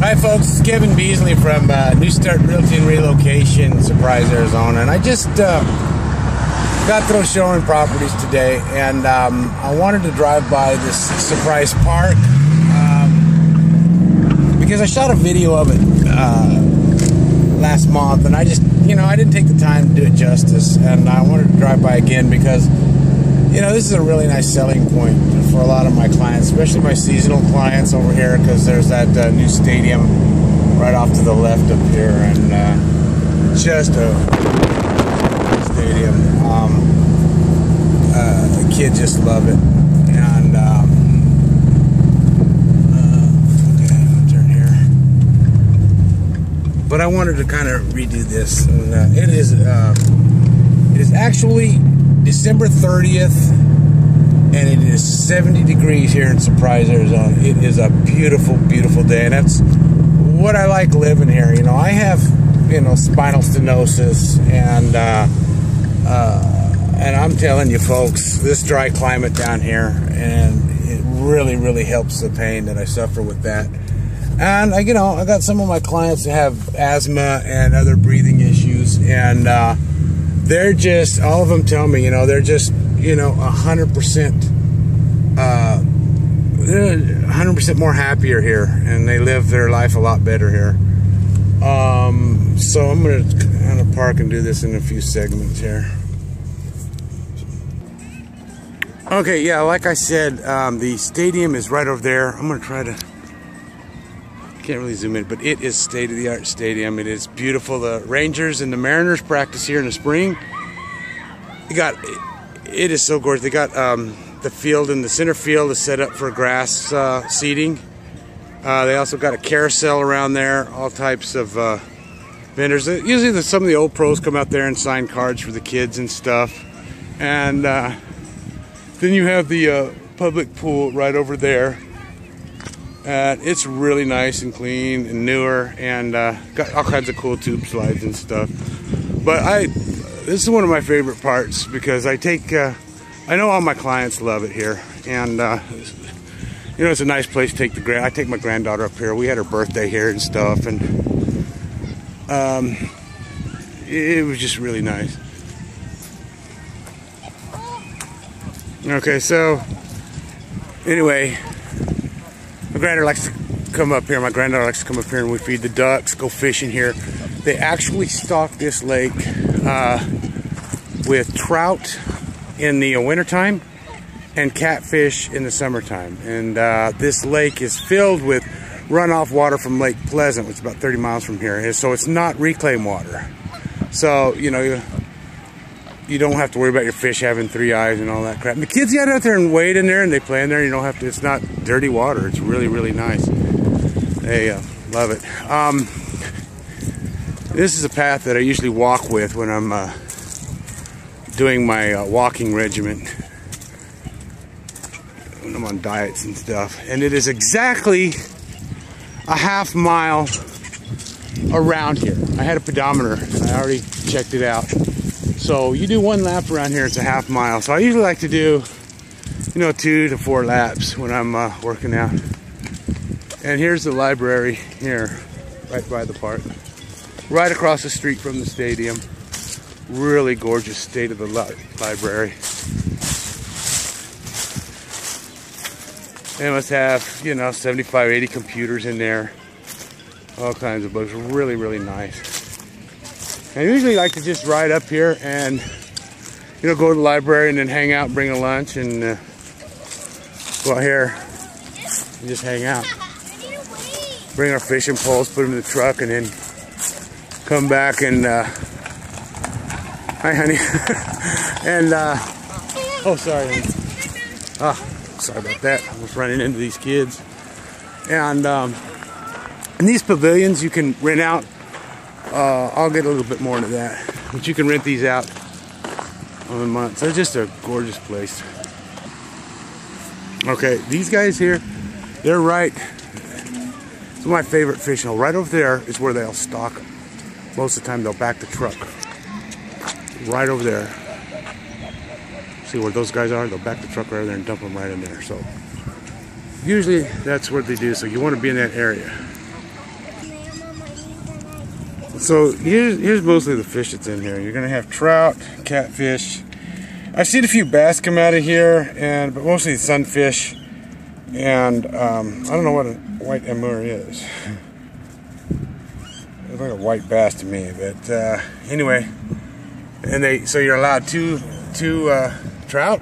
Hi folks, it's Kevin Beasley from New Start Realty and Relocation, Surprise, Arizona, and I just got through showing properties today, and I wanted to drive by this Surprise Park because I shot a video of it last month, and I just, I didn't take the time to do it justice, and I wanted to drive by again because, this is a really nice selling point for a lot of my clients, especially my seasonal clients over here, because there's that new stadium right off to the left up here, and just a stadium. The kids just love it, and okay, I'll turn here. But I wanted to kind of redo this, and it is actually December 30th, and it is 70 degrees here in Surprise, Arizona. It is a beautiful, beautiful day, and that's what I like living here. I have, spinal stenosis, and I'm telling you folks, this dry climate down here, and it really, really helps the pain that I suffer with that. And I got some of my clients that have asthma and other breathing issues, and they're just, all of them tell me, they're just, 100%, they're 100% more happier here, and they live their life a lot better here. So I'm going to kind of park and do this in a few segments here. Okay, yeah, like I said, the stadium is right over there. I'm going to try to, can't really zoom in, but it is state-of-the-art stadium. It is beautiful. The Rangers and the Mariners practice here in the spring. It is so gorgeous. They got the field in the center field is set up for grass seating. They also got a carousel around there, all types of vendors. Usually some of the old pros come out there and sign cards for the kids and stuff. And then you have the public pool right over there. It's really nice and clean and newer, and got all kinds of cool tube slides and stuff. But this is one of my favorite parts because I know all my clients love it here, and it's a nice place to take I take my granddaughter up here. We had her birthday here and stuff, and it was just really nice. Okay, so anyway, my granddaughter likes to come up here. My granddaughter likes to come up here, and we feed the ducks, go fishing here. They actually stock this lake with trout in the wintertime and catfish in the summertime. And this lake is filled with runoff water from Lake Pleasant, which is about 30 miles from here. So it's not reclaimed water. So, you don't have to worry about your fish having 3 eyes and all that crap. And the kids get out there and wade in there, and they play in there. You don't have to. It's not dirty water. It's really, really nice. They love it. This is a path that I usually walk with when I'm doing my walking regimen, when I'm on diets and stuff. And it is exactly a half mile around here. I had a pedometer. I already checked it out. So you do one lap around here, it's a half mile. So I usually like to do, 2 to 4 laps when I'm working out. And here's the library here, right by the park. Right across the street from the stadium. Really gorgeous state of the library. They must have, 75, 80 computers in there. All kinds of books. Really, really nice. I usually like to just ride up here and, go to the library and then hang out, bring a lunch, and go out here and just hang out. Bring our fishing poles, put them in the truck, and then come back and, hi honey, and, oh sorry, honey. Oh, sorry about that. I was running into these kids. And in these pavilions you can rent out. I'll get a little bit more into that, but you can rent these out on a month. So it's just a gorgeous place. Okay, these guys here, they're right. It's my favorite fishing hole. Right over there is where they'll stock. Most of the time they'll back the truck. Right over there. See where those guys are? They'll back the truck right there and dump them right in there. So usually that's what they do. So you want to be in that area. So here's mostly the fish that's in here. You're gonna have trout, catfish. I've seen a few bass come out of here, but mostly sunfish. And I don't know what a white amur is. It's like a white bass to me, but anyway. And so you're allowed two trout,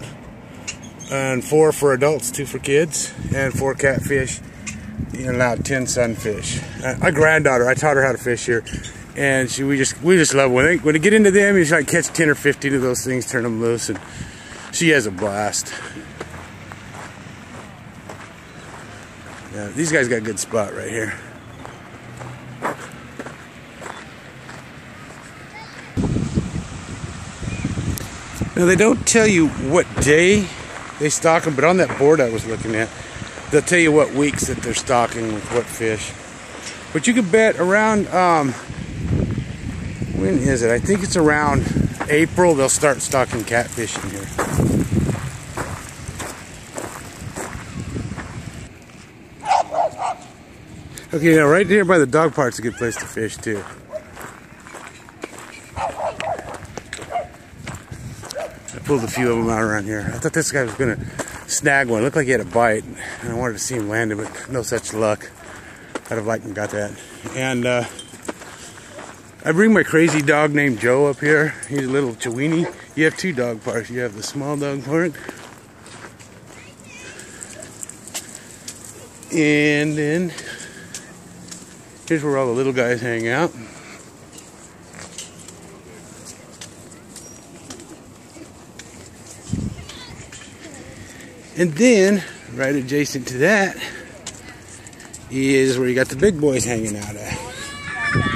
and 4 for adults, 2 for kids, and 4 catfish. You're allowed 10 sunfish. My granddaughter, I taught her how to fish here, and we just love it. When they get into them, you like catch 10 or 15 of those things, turn them loose, and she has a blast. Yeah, these guys got a good spot right here. Now they don't tell you what day they stock them, but on that board I was looking at, they'll tell you what weeks that they're stocking with what fish. But you could bet around, when is it? I think it's around April they'll start stocking catfish in here. Okay, now right here by the dog park's a good place to fish too. I pulled a few of them out around here. I thought this guy was gonna snag one. It looked like he had a bite, and I wanted to see him land it, but no such luck. I'd have liked and got that. And I bring my crazy dog named Joe up here. He's a little Chiweenie. You have 2 dog parks. You have the small dog park, and then here's where all the little guys hang out. And then, right adjacent to that, is where you got the big boys hanging out at.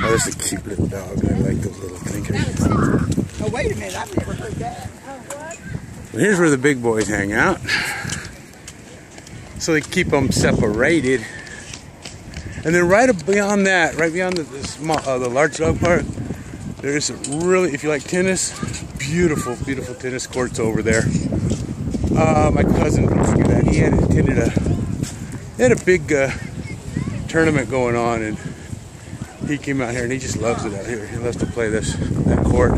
Oh, this is a cute little dog. I like those little thinkers. Oh, wait a minute. I've never heard that. Well, here's where the big boys hang out. So they keep them separated. And then right beyond that, right beyond the large dog park, there's really, if you like tennis, beautiful, beautiful tennis courts over there. My cousin, he had a big tournament going on, and he came out here and he just loves it out here. He loves to play that court.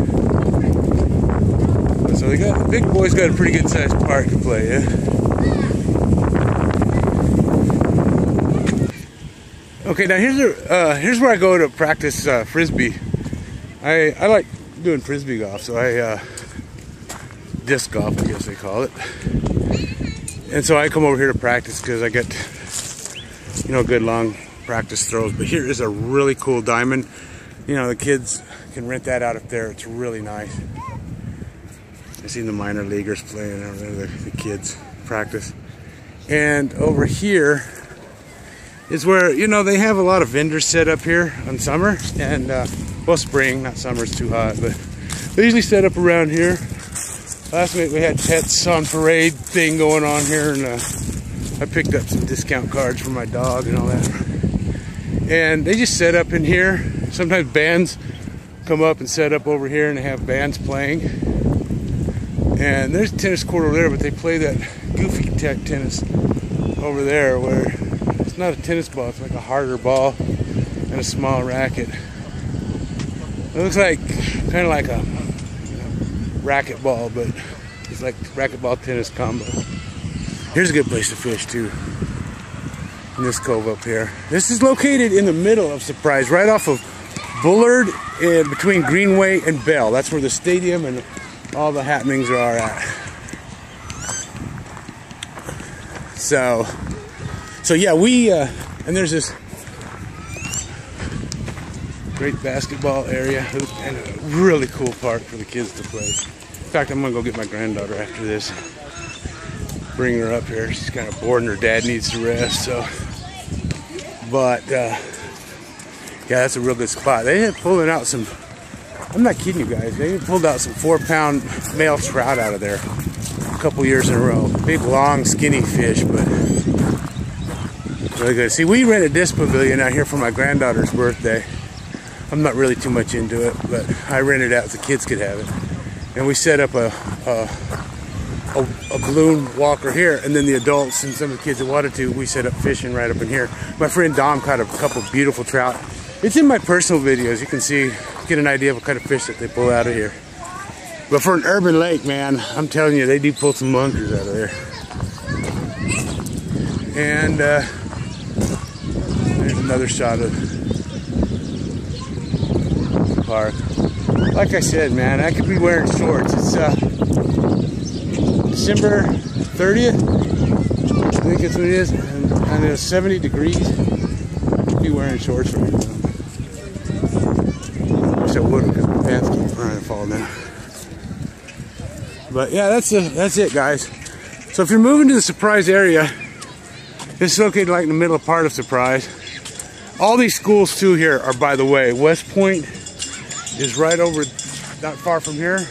So the big boys got a pretty good sized park to play, yeah. Okay, now here's where I go to practice frisbee. I like doing frisbee golf, so disc golf, I guess they call it. And so I come over here to practice because I get, good long practice throws. But here is a really cool diamond. The kids can rent that out up there. It's really nice. I've seen the minor leaguers playing over there, the kids practice. And over here is where, they have a lot of vendors set up here on summer. And, well, spring, not summer, it's too hot. But they usually set up around here. Last week we had pets on parade thing going on here, and I picked up some discount cards for my dog and all that. And they just set up in here. Sometimes bands come up and set up over here, and they have bands playing. And there's a tennis court over there, but they play that goofy tech tennis over there, where it's not a tennis ball, it's like a harder ball and a small racket. It looks like kind of like a racquetball, but it's like racquetball tennis combo. Here's a good place to fish too, in this cove up here. This is located in the middle of Surprise, right off of Bullard and between Greenway and Bell. That's where the stadium and all the happenings are at. So yeah, and there's this great basketball area and a really cool park for the kids to play. In fact, I'm gonna go get my granddaughter after this, bring her up here. She's kind of bored and her dad needs to rest. So, but yeah, that's a real good spot. They had pulling out some, I'm not kidding you guys, they pulled out some 4-pound male trout out of there a couple years in a row. Big, long, skinny fish, but really good. See, we rented this pavilion out here for my granddaughter's birthday. I'm not really too much into it, but I rented it out so the kids could have it. And we set up a balloon walker here, and then the adults and some of the kids that wanted to, we set up fishing right up in here. My friend Dom caught a couple beautiful trout It's in my personal videos. You can see, get an idea of what kind of fish that they pull out of here. But for an urban lake, man, I'm telling you, they do pull some bunkers out of there. And there's another shot of the park. Like I said, man, I could be wearing shorts. It's December 30th, I think that's what it is, and it's 70 degrees. I'd be wearing shorts right now. Wish I would, because my pants keep trying to fall down. But yeah, that's it, guys. So if you're moving to the Surprise area, this is located like in the middle part of Surprise. All these schools too here are, by the way, West Point is right over, not far from here.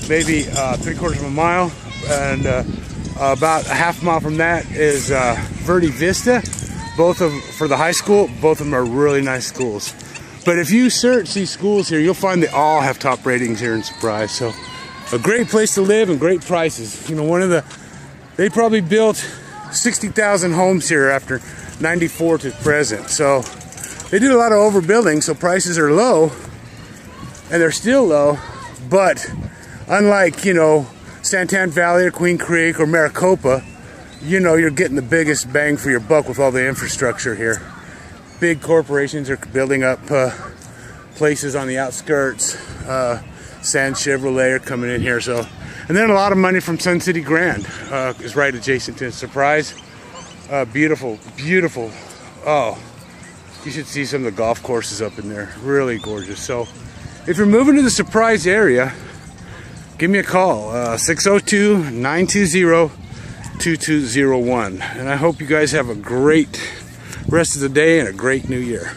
Maybe 3/4 of a mile, and about a half mile from that is Verde Vista. For the high school, both of them are really nice schools. But if you search these schools here, you'll find they all have top ratings here in Surprise. So a great place to live and great prices. You know, they probably built 60,000 homes here after 94 to present. So they did a lot of overbuilding, so prices are low, and they're still low. But unlike, you know, Santan Valley or Queen Creek or Maricopa, you know, you're getting the biggest bang for your buck with all the infrastructure here. Big corporations are building up places on the outskirts. San Chevrolet are coming in here. So, and then a lot of money from Sun City Grand is right adjacent to Surprise. Beautiful, beautiful. Oh, you should see some of the golf courses up in there. Really gorgeous. So if you're moving to the Surprise area, give me a call, 602-920-2201. And I hope you guys have a great rest of the day and a great new year.